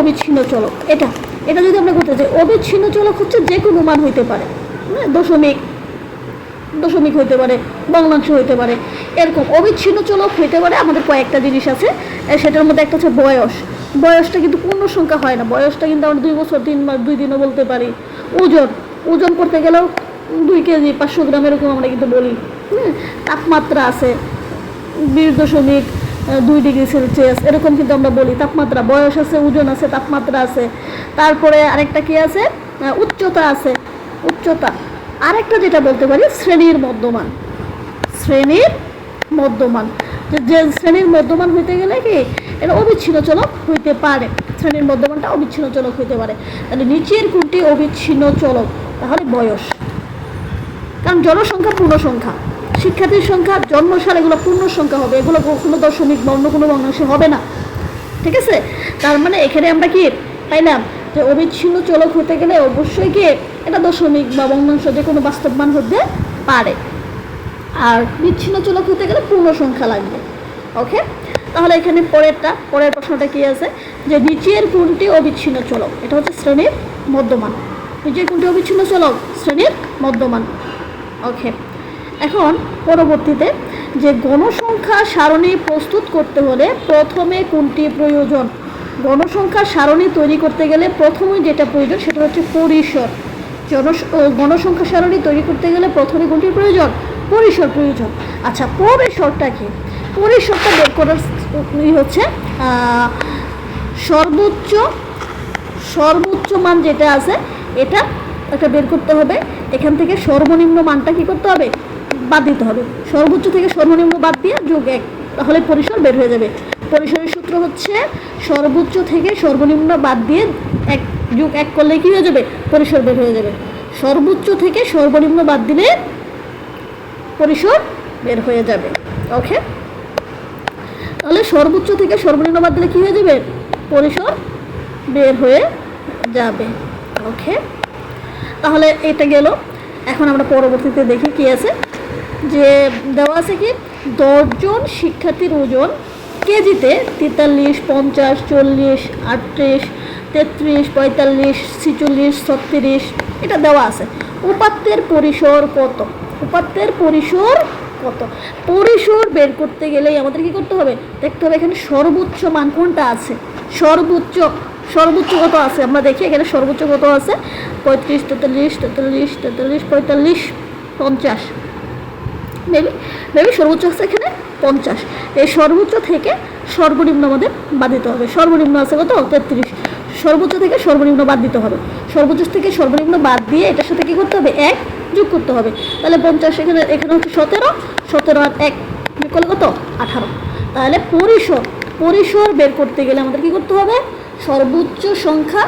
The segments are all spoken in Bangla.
অবিচ্ছিন্ন চলক। এটা এটা যদি আমরা করতে চাই, অবিচ্ছিন্ন চলক হচ্ছে যে কোনো মান হইতে পারে, দশমিক দশমিক হইতে পারে, ভগ্নাংশ হইতে পারে, এরকম অবিচ্ছিন্ন চলক হইতে পারে। আমাদের কয়েকটা জিনিস আছে, সেটার মধ্যে একটা হচ্ছে বয়স। বয়সটা কিন্তু পূর্ণ সংখ্যা হয় না, বয়সটা কিন্তু আমরা 2 বছর 3 মাস 2 দিনও বলতে পারি। ওজন ওজন করতে গেলেও 2 কেজি 500 গ্রাম এরকম আমরা কিন্তু বলি। তাপমাত্রা আছে 20.2 ডিগ্রি সেলসিয়াস এরকম কিন্তু আমরা বলি তাপমাত্রা। বয়স আছে, ওজন আছে, তাপমাত্রা আছে। তারপরে আরেকটা কি আছে, উচ্চতা আছে, উচ্চতা। আরেকটা যেটা বলতে পারি শ্রেণীর মধ্যমান। শ্রেণীর মধ্যমান, যে শ্রেণীর মধ্যমান হইতে গেলে কি এটা অবিচ্ছিন্ন চলক হইতে পারে, শ্রেণীর মধ্যমানটা অবিচ্ছিন্ন চলক হইতে পারে। তাহলে নিচের কোনটি অবিচ্ছিন্ন চলক? তাহলে বয়স, কারণ জনসংখ্যা পূর্ণ সংখ্যা, শিক্ষার্থীর সংখ্যা, জন্মসাল এগুলো পূর্ণ সংখ্যা হবে, এগুলো কোনো দশমিক বা অন্য কোনো ভগ্নাংশ হবে না। ঠিক আছে, তার মানে এখানে আমরা কি পাইলাম যে অবিচ্ছিন্ন চলক হতে গেলে অবশ্যই কি এটা দশমিক বা ভগ্নাংশ যে কোনো বাস্তব মান হতে পারে, আর বিচ্ছিন্ন চলক হতে গেলে পূর্ণ সংখ্যা লাগবে। ওকে, তাহলে এখানে পরের প্রশ্নটা কি আছে যে নিচের কোনটি অবিচ্ছিন্ন চলক? এটা হচ্ছে শ্রেণীর মধ্যমান। নিচের কোনটি অবিচ্ছিন্ন চলক? শ্রেণীর মধ্যমান। ওকে, এখন পরবর্তীতে যে গণসংখ্যা সারণী প্রস্তুত করতে হলে প্রথমে কোনটি প্রয়োজন? গণসংখ্যা সারণী তৈরি করতে গেলে প্রথমে যেটা প্রয়োজন সেটা হচ্ছে পরিসর। গণসংখ্যা সারণী তৈরি করতে গেলে প্রথমে কোনটির প্রয়োজন? পরিসর প্রয়োজন। আচ্ছা, পরিসরটা কি? পরিসরটা বের করার হচ্ছে সর্বোচ্চ মান যেটা আছে এটা একটা বের করতে হবে। এখান থেকে সর্বনিম্ন মানটা কি করতে হবে? বাদ দিতে হবে। সর্বোচ্চ থেকে সর্বনিম্ন বাদ দিয়ে যোগ 1, তাহলে পরিসর বের হয়ে যাবে। পরিসরের সূত্র হচ্ছে সর্বোচ্চ থেকে সর্বনিম্ন বাদ দিয়ে 1 যোগ 1 করলে কি হয়ে যাবে? পরিসর বের হয়ে যাবে। সর্বোচ্চ থেকে সর্বনিম্ন বাদ দিলে পরিসর বের হয়ে যাবে। ওকে, তাহলে সর্বোচ্চ থেকে সর্বনিম্ন বাদ দিলে কি হয়ে যাবে? পরিসর বের হয়ে যাবে। ওকে, তাহলে এটা গেল। এখন আমরা পরবর্তীতে দেখি কি আছে, যে দেওয়া আছে কি 10 জন শিক্ষার্থীর ওজন কেজিতে 43, 50, 40, 38, 33, 45, 46, 36 এটা দেওয়া আছে। উপাত্তের পরিসর কত? উপাত্তের পরিসর কত? পরিসর বের করতে গেলেই আমাদের কি করতে হবে? দেখতে হবে এখানে সর্বোচ্চ মান কোনটা আছে। সর্বোচ্চ কত আছে আমরা দেখি। এখানে সর্বোচ্চ কত আছে? 35, 43, 43, 43, 45, 50। মেবি সর্বোচ্চ আছে এখানে 50। এই সর্বোচ্চ থেকে সর্বনিম্ন আমাদের বাদ দিতে হবে। সর্বনিম্ন আছে কত? 33। সর্বোচ্চ থেকে সর্বনিম্ন বাদ দিতে হবে। সর্বোচ্চ থেকে সর্বনিম্ন বাদ দিয়ে এটার সাথে কী করতে হবে? 1 যোগ করতে হবে। তাহলে 50, এখানে হচ্ছে 17 আর 1 যোগ করলে কত? 18। তাহলে পরিসর বের করতে গেলে আমাদের কী করতে হবে? সর্বোচ্চ সংখ্যা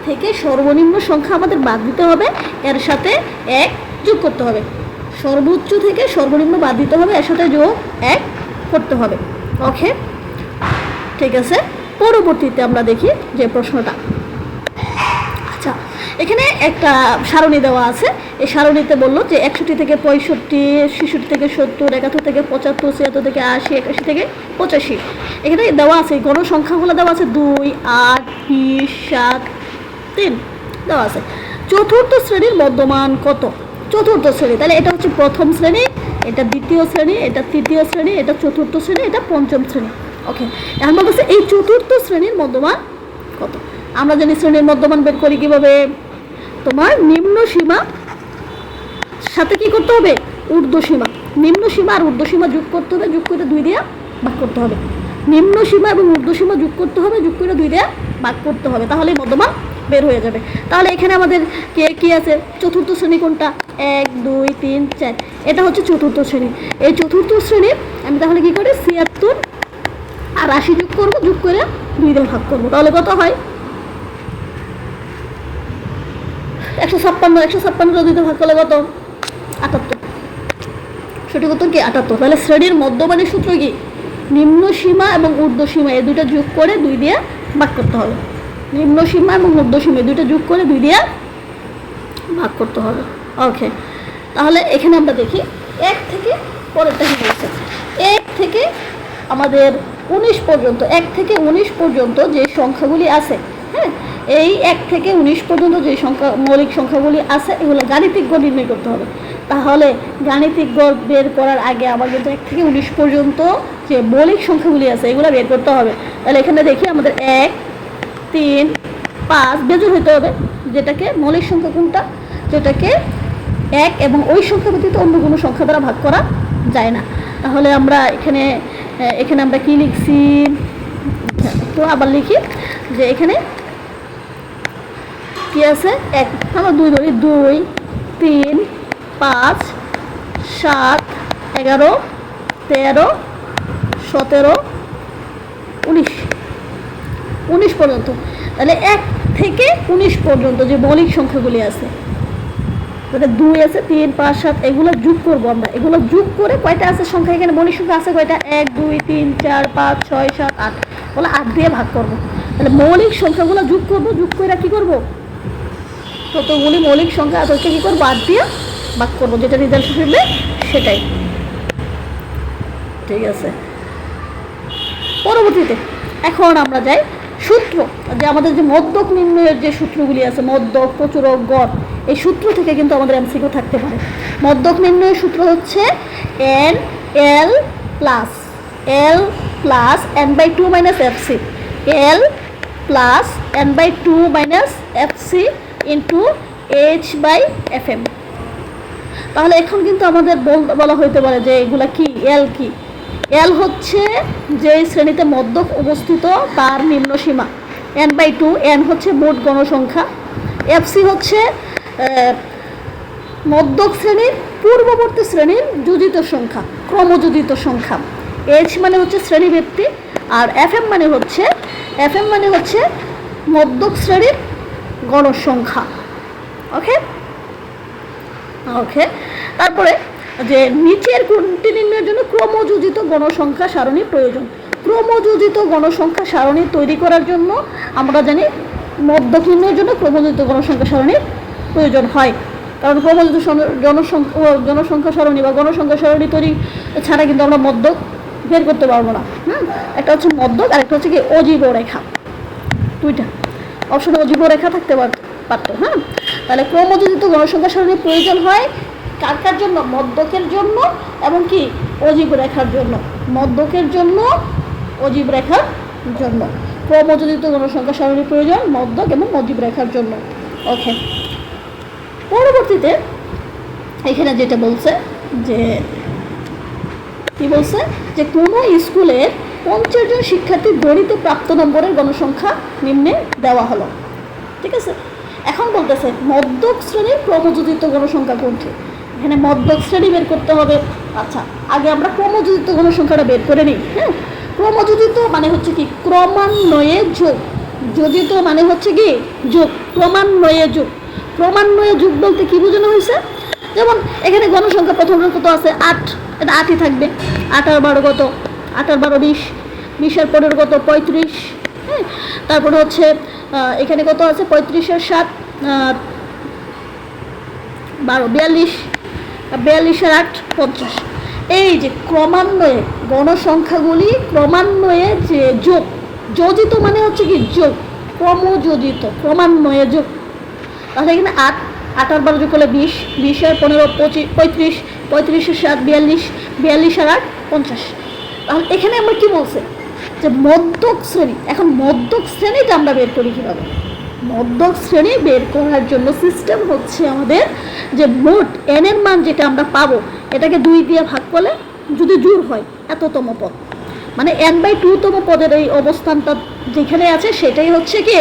থেকে সর্বনিম্ন সংখ্যা আমাদের বাদ দিতে হবে, এর সাথে 1 যোগ করতে হবে। সর্বোচ্চ থেকে সর্বনিম্ন বাদ দিতে হবে, এর সাথে যোগ 1 করতে হবে। ওকে, ঠিক আছে। পরবর্তীতে আমরা দেখি যে প্রশ্নটা। আচ্ছা, এখানে একটা সারণী দেওয়া আছে। এই সারণীতে বললো যে 61 থেকে 65, 66 থেকে 70, 71 থেকে 75, 76 থেকে 80, 81 থেকে 85। এখানে দেওয়া আছে গণসংখ্যাগুলো দেওয়া আছে 2, 8, 20, 7, 3 দেওয়া আছে। চতুর্থ শ্রেণীর মধ্যমান কত? চতুর্থ শ্রেণী, তাহলে এটা হচ্ছে প্রথম শ্রেণী, এটা দ্বিতীয় শ্রেণী, এটা তৃতীয় শ্রেণী, এটা চতুর্থ শ্রেণী, এটা পঞ্চম শ্রেণী। ওকে, এখন বলতেছে এই চতুর্থ শ্রেণীর মধ্যমান কত? আমরা জানি শ্রেণীর মধ্যমান বের করি কীভাবে? তোমার নিম্ন সীমা সাথে কি করতে হবে? ঊর্ধ্ব সীমা। নিম্ন সীমা আর ঊর্ধ্ব সীমা যোগ করতে হবে, যোগ করে 2 দিয়ে ভাগ করতে হবে। নিম্ন সীমা এবং ঊর্ধ্ব সীমা যোগ করতে হবে, যোগ করে 2 দিয়ে ভাগ করতে হবে, তাহলে মধ্যমান বের হয়ে যাবে। তাহলে এখানে আমাদের কি আছে? চতুর্থ শ্রেণী কোনটা? 1, 2, 3, 4, এটা হচ্ছে চতুর্থ শ্রেণী। এই চতুর্থ শ্রেণী আমি তাহলে কি করি? 76 আর 80 যোগ করবো, যোগ করে 2 দিয়ে ভাগ করবো, তাহলে কত হয়? 156 2 দিয়ে ভাগ করলে কত? 78। সঠিক উত্তর কি? 78। তাহলে শ্রেণীর মধ্যমানের সূত্র কি? নিম্ন সীমা এবং ঊর্ধ্ব সীমা এই দুইটা যোগ করে 2 দিয়ে ভাগ করতে হবে। নিম্ন সীমা এবং ঊর্ধ্ব সীমা দুইটা যোগ করে 2 দিয়ে ভাগ করতে হবে। ওকে, তাহলে এখানে আমরা দেখি 1 থেকে পরেরটা কি বলছে। 1 থেকে আমাদের 19 পর্যন্ত, 1 থেকে 19 পর্যন্ত যে সংখ্যাগুলি আছে হ্যাঁ, এই 1 থেকে 19 পর্যন্ত যে সংখ্যা মৌলিক সংখ্যাগুলি আছে এগুলো গাণিতিক গড় নির্ণয় করতে হবে। তাহলে গাণিতিক গড় বের করার আগে আবার কিন্তু 1 থেকে 19 পর্যন্ত যে মৌলিক সংখ্যাগুলি আছে এগুলো বের করতে হবে। তাহলে এখানে দেখি আমাদের 1, 3, 5 বেজোড় হইতে হবে, যেটাকে মৌলিক সংখ্যা কোনটা, যেটাকে 1 এবং ওই সংখ্যা ব্যতীত অন্য কোনো সংখ্যা দ্বারা ভাগ করা যায় না। তাহলে আমরা এখানে আমরা কি লিখছি, তো আবার লিখি যে এখানে কি আছে, 1 আমরা 2 ধরি, 2, 3, 5, 7, 11, 13, 17, 19 পর্যন্ত। তাহলে 1 থেকে 19 পর্যন্ত যে মৌলিক সংখ্যাগুলি আছে, মানে 2 আছে, 3, 5, 7 এগুলো যোগ করবো আমরা। এগুলো যোগ করে কয়টা আছে সংখ্যা, এখানে মৌলিক সংখ্যা আছে কয়টা, 1, 2, 3, 4, 5, 6, 7, 8, বলে 8 দিয়ে ভাগ করবো। তাহলে মৌলিক সংখ্যাগুলো যোগ করবো, যোগ করে কি করবো, ততগুলি মৌলিক সংখ্যা তাদেরকে কী করবো, 8 দিয়ে ভাগ করবো, যেটা রেজাল্ট হিসেবে সেটাই। ঠিক আছে, পরবর্তীতে এখন আমরা যাই সূত্র, যে আমাদের যে মধ্যক নির্ণয়ের যে সূত্রগুলি আছে, মধ্যক, প্রচুরক, গড়, এই সূত্র থেকে কিন্তু আমাদের এমসিকিউ থাকতে পারে। মধ্যক নির্ণয়ের সূত্র হচ্ছে NL plus N/2 minus FC, L plus N/2 minus FC into H/FM। তাহলে এখন কিন্তু আমাদের বলা হইতে পারে যে এগুলা কি, L কি, L হচ্ছে যে শ্রেণীতে মধ্যক অবস্থিত তার নিম্ন সীমা, N/2, N হচ্ছে মোট গণসংখ্যা, FC হচ্ছে মধ্যক শ্রেণীর পূর্ববর্তী শ্রেণীর যোজিত সংখ্যা, ক্রমযোজিত সংখ্যা, H মানে হচ্ছে শ্রেণী ব্যক্তি, আর FM মানে হচ্ছে মধ্যক শ্রেণীর গণসংখ্যা। ওকে, তারপরে যে নিচের কোনটি নির্ণয়ের জন্য ক্রমযোজিত গণসংখ্যা সারণী প্রয়োজন। ক্রমযোজিত গণসংখ্যা সারণী তৈরি করার জন্য আমরা জানি মধ্যক নির্ণয়ের জন্য ক্রমযোজিত গণসংখ্যা সারণীর প্রয়োজন হয়, কারণ ক্রমযোজিত জনসংখ্যা সারণী বা গণসংখ্যা সারণী তৈরি ছাড়া কিন্তু আমরা মধ্যক বের করতে পারবো না। একটা হচ্ছে মধ্যক আর একটা হচ্ছে কি অজীব রেখা, দুইটা অপশনে অজীব রেখা থাকতে পারতো। তাহলে ক্রমযোজিত গণসংখ্যা সারণীর প্রয়োজন হয় কার জন্য, মধ্যকের জন্য এবং কি অজীব রেখার জন্য, মধ্যকের জন্য অজীব রেখার জন্য ক্রমযোজিত গণসংখ্যা সারণীর প্রয়োজন মধ্যক এবং অজীব রেখার জন্য। ওকে, পরবর্তীতে এখানে যেটা বলছে যে কি বলছে, যে কোনো স্কুলের 50 জন শিক্ষার্থীর গণিতে প্রাপ্ত নম্বরের গণসংখ্যা নিম্নে দেওয়া হলো। ঠিক আছে, এখন বলতেছে মধ্যক শ্রেণীর ক্রমযোজিত গণসংখ্যা কোনটি। এখানে মধ্যক শ্রেণী বের করতে হবে। আচ্ছা, আগে আমরা ক্রমযোজিত গণসংখ্যাটা বের করে নিই। ক্রমযোজিত মানে হচ্ছে কি ক্রমান্বয়ে যোগ, যোজিত মানে হচ্ছে কি যোগ, ক্রমান্বয়ে যোগ। ক্রমান্বয়ে যোগ বলতে কি বোঝানো হয়েছে, যেমন এখানে গণসংখ্যা প্রথম কত আছে, 8, এটা 8ই থাকবে। 8 আর 12 কত, 8 আর 12 20, 20 আর 15 কত 35। তারপরে হচ্ছে এখানে কত আছে, 35 আর 7 12, 42, 42 আর 8 50। এই যে ক্রমান্বয়ে গণসংখ্যাগুলি ক্রমান্বয়ে যে যোগ, যোজিত মানে হচ্ছে কি যোগ, ক্রমযোজিত ক্রমান্বয়ে যোগ। তাহলে এখানে 8 আর 12 যোগ করলে 20, 20 আর 15 25, 35, 35 আর 7 42, 42 আর 8 50। তাহলে এখানে আমরা কি বলছে যে মধ্যক শ্রেণী। এখন মধ্যক শ্রেণীটা আমরা বের করি কীভাবে, মধ্যক শ্রেণী বের করার জন্য সিস্টেম হচ্ছে আমাদের যে মোট n এর মান যেটা আমরা পাবো এটাকে 2 দিয়ে ভাগ করলে যদি জোড় হয় এততম পদ, মানে n/2 তম পদের এই অবস্থানটা যেখানে আছে সেটাই হচ্ছে কি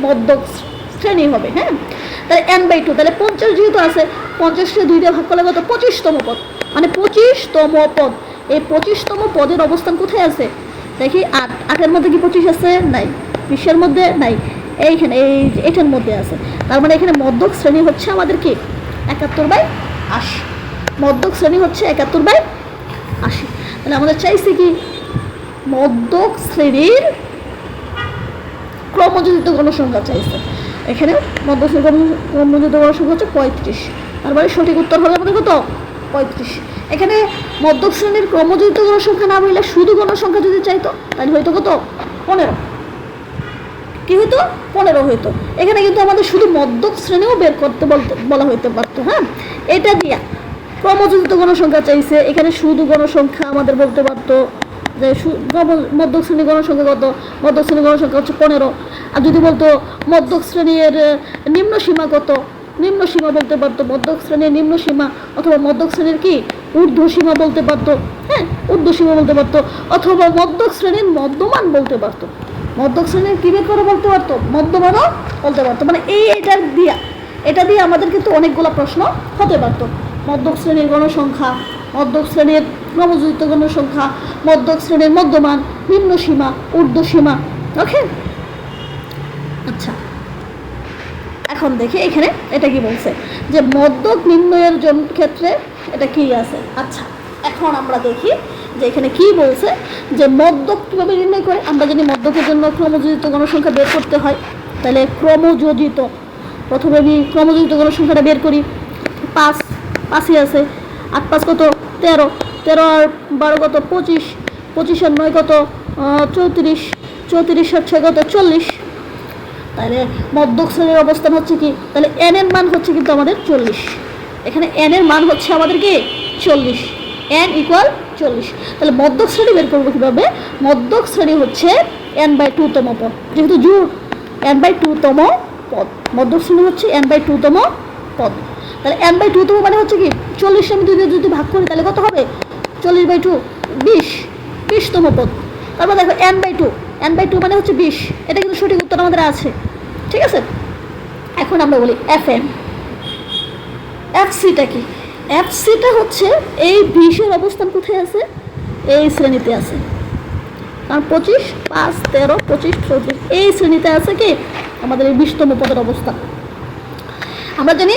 মধ্যক শ্রেণী হবে। তাহলে n/2, তাহলে 50 যেহেতু আছে 50কে 2 দিয়ে ভাগ করলে কত 25তম পদ, মানে 25তম পদ। এই 25তম পদের অবস্থান কোথায় আছে দেখি, 8, 8-এর মধ্যে কি 25 আছে, নাই। 20-এর মধ্যে নাই, এইখানে এটার মধ্যে আছে। তার মানে এখানে মধ্যক শ্রেণী হচ্ছে আমাদের কি 71/80, মধ্যক শ্রেণী হচ্ছে 71/80। তাহলে আমাদের চাইছে কি মধ্যক শ্রেণীর ক্রমযোজিত গণসংখ্যা চাইছে। এখানে মধ্যক শ্রেণীর ক্রমযোজিত গণসংখ্যা হচ্ছে 35, তার মানে সঠিক উত্তর হবে আমাদের কত 35। এখানে মধ্যক শ্রেণীর ক্রমযোজিত গণসংখ্যা না বললে শুধু গণসংখ্যা যদি চাইতো তাহলে হয়তো কত 15। কি হইতো 15 হইতো। এখানে কিন্তু আমাদের শুধু মধ্যক শ্রেণীও বের করতে বলা হইতে পারতো। হ্যাঁ, এটা দিয়া ক্রমযোজিত গণসংখ্যা চাইছে, এখানে শুধু গণসংখ্যা আমাদের বলতে পারতো যে মধ্যক শ্রেণীর গণসংখ্যা কত, মধ্যক শ্রেণীর গণসংখ্যা হচ্ছে 15। আর যদি বলতো মধ্যক শ্রেণীর নিম্ন সীমা কত, নিম্ন সীমা বলতে পারতো মধ্যক শ্রেণীর নিম্ন সীমা, অথবা মধ্যক শ্রেণীর কি ঊর্ধ্ব সীমা বলতে পারতো। হ্যাঁ, ঊর্ধ্ব সীমা বলতে পারতো, অথবা মধ্যক শ্রেণীর মধ্যমান বলতে পারতো। মধ্যক শ্রেণীর কী বের করে বলতে পারতো, মধ্যমানও বলতে পারতো। মানে এটা দিয়ে আমাদের কিন্তু অনেকগুলো প্রশ্ন হতে পারতো। মধ্যক শ্রেণীর গণসংখ্যা, মধ্যক শ্রেণীর ক্রমযোজিত গণসংখ্যা, মধ্যক শ্রেণীর মধ্যমান, নিম্ন সীমা, ঊর্ধ্ব সীমা। ওকে, আচ্ছা, এখন দেখি এখানে এটা কি বলছে যে মধ্যক নির্ণয়ের ক্ষেত্রে এটা কি আছে। আচ্ছা, এখন আমরা দেখি যে এখানে কি বলছে যে মধ্যক কীভাবে নির্ণয় করে। আমরা যদি মধ্যকের জন্য ক্রমযোজিত গণসংখ্যা বের করতে হয়, তাহলে ক্রমযোজিত, প্রথমে আমি ক্রমযোজিত গণসংখ্যাটা বের করি। 5ই আছে, 8 5 কত 13, 13 আর 12 কত 25, 25 আর 9 কত 34, 34 আর 6 কত 40। তাহলে মধ্যক শ্রেণীর অবস্থান হচ্ছে কি, তাহলে n এর মান হচ্ছে কিন্তু আমাদের 40। এখানে n এর মান হচ্ছে আমাদের কি 40, n = 40। তাহলে মধ্যক শ্রেণী বের করবো কীভাবে, মধ্যক শ্রেণী হচ্ছে n/2 তম পদ, যেহেতু জোড় n/2 তম পদ, মধ্যক শ্রেণী হচ্ছে n/2 তম পদ। তাহলে n/2 তম মানে হচ্ছে কি 40 আমি যদি ভাগ করি তাহলে কত হবে, 40/2 20 তম পদ। তারপর দেখো n/2 মানে হচ্ছে 20। এটা কিন্তু সঠিক উত্তর আমাদের আছে, ঠিক আছে। এখন আমরা বলি fn, fcটা কি, fcটা হচ্ছে এই 20-এর অবস্থান কোথায় আছে, এই শ্রেণীতে আছে। কারণ 25, 5, 13, 25, 34 এই শ্রেণীতে আছে কি আমাদের এই 20তম পদের অবস্থান। আমরা জানি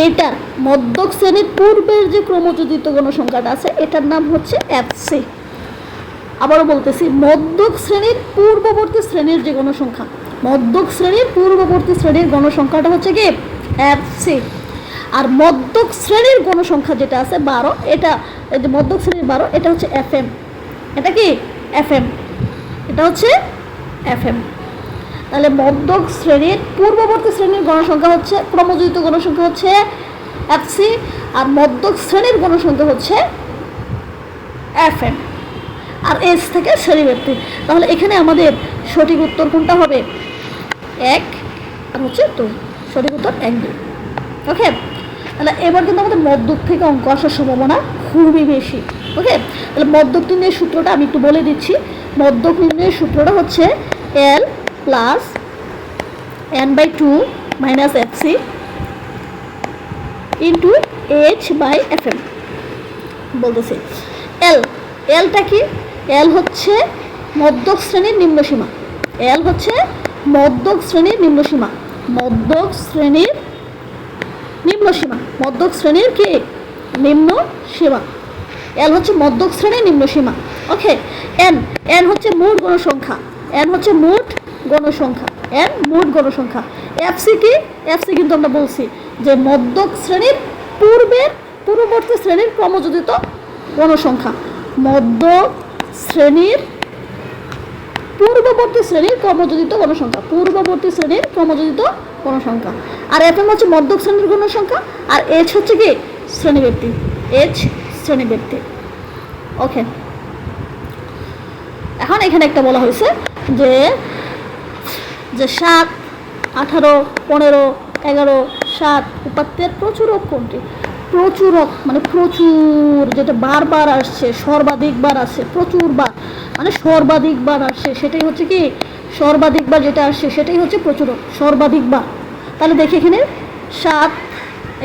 এইটার মধ্যক শ্রেণীর পূর্বের যে ক্রমযোজিত গণসংখ্যাটা আছে এটার নাম হচ্ছে fc। আবারও বলতেছি, মধ্যক শ্রেণীর পূর্ববর্তী শ্রেণীর যে গণসংখ্যা, মধ্যক শ্রেণীর পূর্ববর্তী শ্রেণীর গণসংখ্যাটা হচ্ছে কি fc। আর মধ্যক শ্রেণীর গণসংখ্যা যেটা আছে 12, এটা এই যে মধ্যক শ্রেণীর 12, এটা হচ্ছে fm। এটা কি fm, এটা হচ্ছে fm। তাহলে মধ্যক শ্রেণীর পূর্ববর্তী শ্রেণীর গণসংখ্যা হচ্ছে, ক্রমযোজিত গণসংখ্যা হচ্ছে fc, আর মধ্যক শ্রেণীর গণসংখ্যা হচ্ছে fm। আর এস থেকে শ্রেণীব্যক্তি। তাহলে এখানে আমাদের সঠিক উত্তর কোনটা হবে, 1 আর হচ্ছে 2, সঠিক উত্তর 1 2। ওকে, তাহলে এবার কিন্তু আমাদের মধ্যক থেকে অঙ্ক আসার সম্ভাবনা খুবই বেশি। ওকে, তাহলে মধ্যক নির্ণয়ের সূত্রটা আমি একটু বলে দিচ্ছি। মধ্যক নির্ণয়ের সূত্রটা হচ্ছে L + n/2 - fc × h/fm। বলতেছি এলটা কি, এল হচ্ছে মধ্যক শ্রেণীর নিম্নসীমা, এল হচ্ছে মধ্যক শ্রেণীর নিম্নসীমা, মধ্যক শ্রেণীর নিম্নসীমা, মধ্যক শ্রেণীর কি নিম্ন সীমা, এল হচ্ছে মধ্যক শ্রেণীর নিম্নসীমা। ওকে, এন হচ্ছে মোট গণসংখ্যা, এন হচ্ছে মোট গণসংখ্যা, এন মোট গণসংখ্যা। এফসি কি, এফসি কিন্তু আমরা বলছি যে মধ্যক শ্রেণীর পূর্ববর্তী শ্রেণীর ক্রমযোজিত গণসংখ্যা, মধ্যক শ্রেণীর পূর্ববর্তী শ্রেণীর ক্রমযোজিত গণসংখ্যা, পূর্ববর্তী শ্রেণীর ক্রমযোজিত গণসংখ্যা। আর এফএম হচ্ছে মধ্যক শ্রেণীর গণসংখ্যা, আর এইচ হচ্ছে কি শ্রেণীব্যক্তি, এইচ শ্রেণীব্যক্তি। ওকে, এখন এখানে একটা বলা হয়েছে যে 7, 18, 15, 11, 7 উপাত্তের প্রচুরক কোনটি। প্রচুরক মানে প্রচুর, যেটা বারবার আসছে, সর্বাধিকবার আসছে, প্রচুরবার মানে সর্বাধিকবার আসছে, সেটাই হচ্ছে কি সর্বাধিকবার যেটা আসছে সেটাই হচ্ছে প্রচুরক, সর্বাধিকবার। তাহলে দেখি এখানে 7,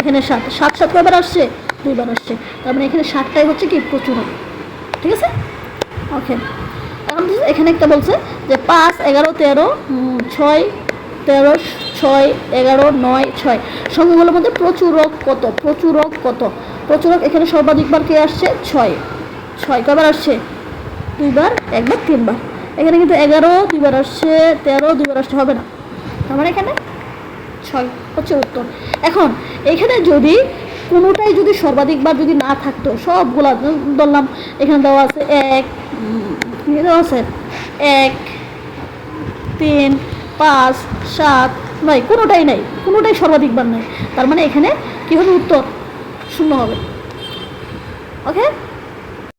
এখানে 7 কয়বার আসছে, 2বার আসছে, তার মানে এখানে 7টাই হচ্ছে কি প্রচুরক, ঠিক আছে। ওকে, এখন এখানে একটা বলছে যে 5, 11, 13, 6, 13, 6, 11, 9, 6 সংখ্যাগুলোর মধ্যে প্রচুরক কত, প্রচুরক কত, প্রচুরক এখানে সর্বাধিকবার কে আসছে 6 কয়বার আসছে, 2বার, 1বার, 3বার। এখানে কিন্তু 11 2বার আসছে, 13 2বার আসছে, হবে না, তার মানে এখানে 6 হচ্ছে উত্তর। এখন এখানে যদি কোনোটাই যদি সর্বাধিকবার যদি না থাকতো, সবগুলা ধরলাম এখানে দেওয়া আছে 1, দেওয়া আছে 1, 3, 5, 7, 9, কোনোটাই নাই, কোনোটাই সর্বাধিক বার নাই। তার মানে এখানে কি হবে, উত্তর শূন্য হবে। ওকে।